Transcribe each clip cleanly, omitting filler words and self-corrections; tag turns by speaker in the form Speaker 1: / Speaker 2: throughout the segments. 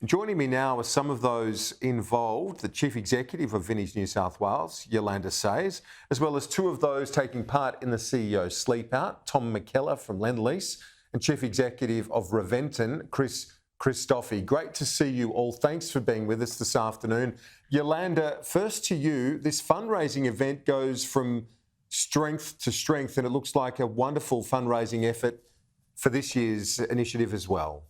Speaker 1: Joining me now are some of those involved, the Chief Executive of Vinnie's New South Wales, Yolanda Sayers, as well as two of those taking part in the CEO Sleep Out, Tom McKellar from Lendlease, and Chief Executive of Reventon, Chris Christofi. Great to see you all. Thanks for being with us this afternoon. Yolanda, first to you. This fundraising event goes from strength to strength, and it looks like a wonderful fundraising effort for this year's initiative as well.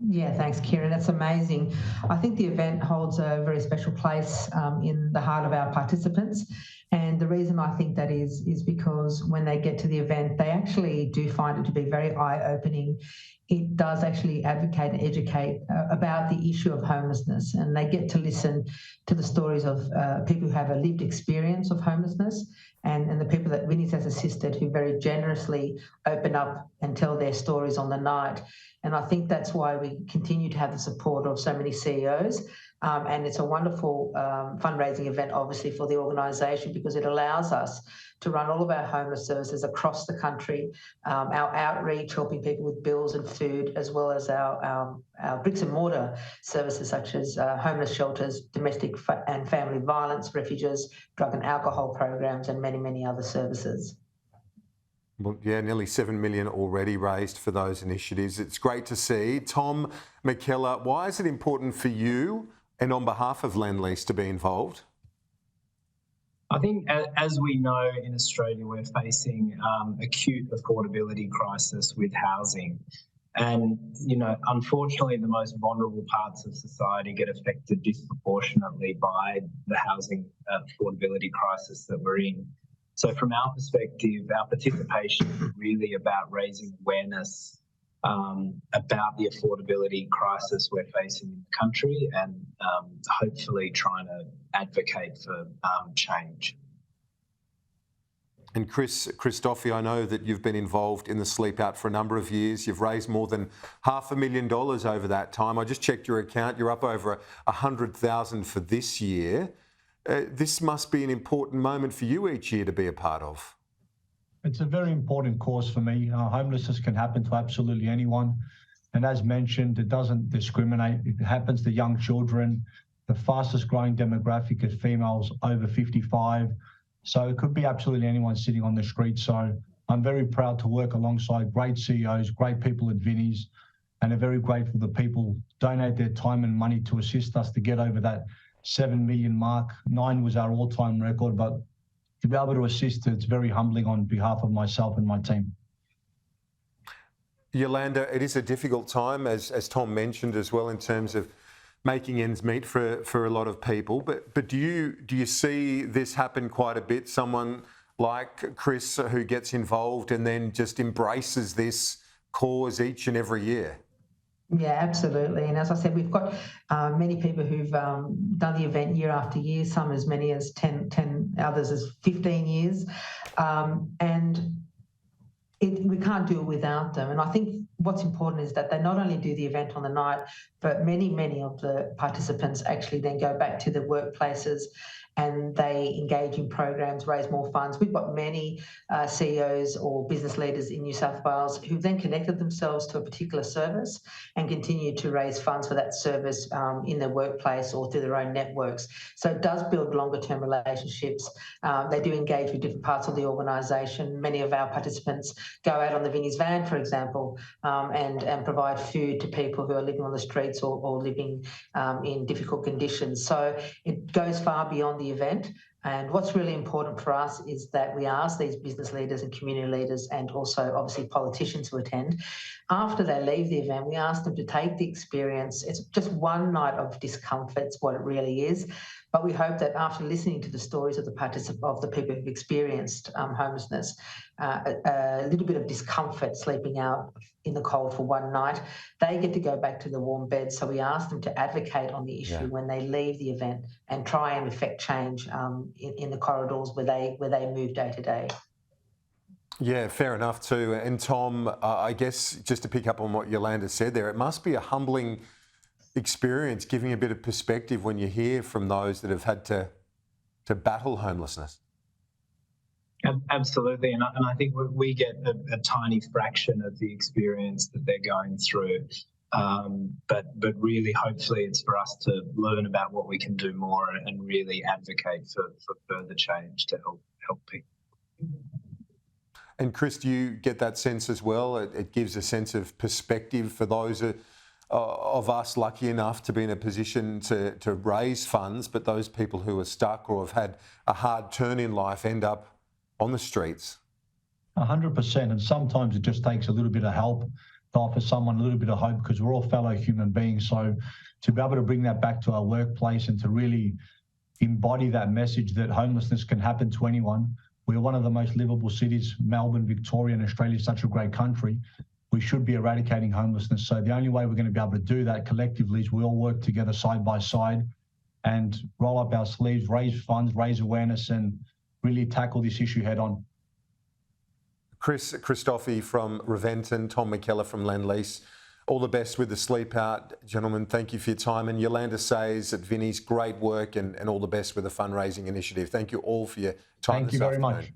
Speaker 2: Yeah, thanks, Kieran. It's amazing. I think the event holds a very special place in the heart of our participants. And the reason I think that is because when they get to the event, they actually do find it to be very eye-opening. It does actually advocate and educate about the issue of homelessness, and they get to listen to the stories of people who have a lived experience of homelessness and the people that Vinnie's has assisted who very generously open up and tell their stories on the night. And I think that's why we continue to have the support of so many CEOs. And it's a wonderful fundraising event, obviously, for the organisation because it allows us to run all of our homeless services across the country, our outreach, helping people with bills and food, as well as our bricks and mortar services such as homeless shelters, domestic and family violence refuges, drug and alcohol programs, and many, many other services.
Speaker 1: Well, yeah, nearly $7 million already raised for those initiatives. It's great to see. Tom McKellar, why is it important for you and on behalf of Lendlease to be involved?
Speaker 3: I think, as we know, in Australia, we're facing acute affordability crisis with housing. And, unfortunately, the most vulnerable parts of society get affected disproportionately by the housing affordability crisis that we're in. So from our perspective, our participation is really about raising awareness about the affordability crisis we're facing in the country and hopefully trying to advocate for change.
Speaker 1: And Chris Christofi, I know that you've been involved in the Sleep Out for a number of years. You've raised more than $500,000 over that time. I just checked your account. You're up over $100,000 for this year. This must be an important moment for you each year to be a part of.
Speaker 4: It's a very important cause for me. Homelessness can happen to absolutely anyone. And as mentioned, it doesn't discriminate. It happens to young children. The fastest growing demographic is females over 55. So it could be absolutely anyone sitting on the street. So I'm very proud to work alongside great CEOs, great people at Vinnie's, and I'm very grateful that people donate their time and money to assist us to get over that 7 million mark. 9 was our all-time record, but to be able to assist, it's very humbling on behalf of myself and my team.
Speaker 1: Yolanda, it is a difficult time, as Tom mentioned as well, in terms of making ends meet for a lot of people. But do you see this happen quite a bit? Someone like Chris who gets involved and then just embraces this cause each and every year?
Speaker 2: Yeah, absolutely. And as I said, we've got many people who've done the event year after year, some as many as 10, others as 15 years. And we can't do it without them. And I think what's important is that they not only do the event on the night, but many of the participants actually then go back to their workplaces and they engage in programs, raise more funds. We've got many CEOs or business leaders in New South Wales who've then connected themselves to a particular service and continue to raise funds for that service in their workplace or through their own networks. So it does build longer term relationships. They do engage with different parts of the organisation. Many of our participants go out on the Vinnie's van, for example, and provide food to people who are living on the streets or living in difficult conditions. So it goes far beyond the event. And what's really important for us is that we ask these business leaders and community leaders and also obviously politicians who attend, after they leave the event, we ask them to take the experience. It's just one night of discomfort, it's what it really is. But we hope that after listening to the stories of the people who've experienced homelessness, a little bit of discomfort sleeping out in the cold for one night, they get to go back to the warm bed. So we ask them to advocate on the issue when they leave the event and try and effect change in the corridors where they move day to day.
Speaker 1: Yeah, fair enough too. And Tom, I guess just to pick up on what Yolanda said there, it must be a humbling experience, giving a bit of perspective when you hear from those that have had to battle homelessness.
Speaker 3: Absolutely, and I think we get a tiny fraction of the experience that they're going through. But really, hopefully, it's for us to learn about what we can do more and really advocate for further change to help people.
Speaker 1: And Chris, do you get that sense as well? It gives a sense of perspective for those of us lucky enough to be in a position to raise funds, but those people who are stuck or have had a hard turn in life end up on the streets.
Speaker 4: 100%. And sometimes it just takes a little bit of help to offer someone a little bit of hope, because we're all fellow human beings. So to be able to bring that back to our workplace and to really embody that message that homelessness can happen to anyone. We're one of the most livable cities, Melbourne, Victoria, and Australia is such a great country. We should be eradicating homelessness. So the only way we're going to be able to do that collectively is we all work together side by side and roll up our sleeves, raise funds, raise awareness, and really tackle this issue head on.
Speaker 1: Chris Christofi from Reventon, Tom McKellar from Lendlease. All the best with the Sleep Out, gentlemen. Thank you for your time. And Yolanda Sayers at Vinnie's, great work and all the best with the fundraising initiative. Thank you all for your time
Speaker 4: Thank
Speaker 1: this
Speaker 4: you very
Speaker 1: afternoon.
Speaker 4: much.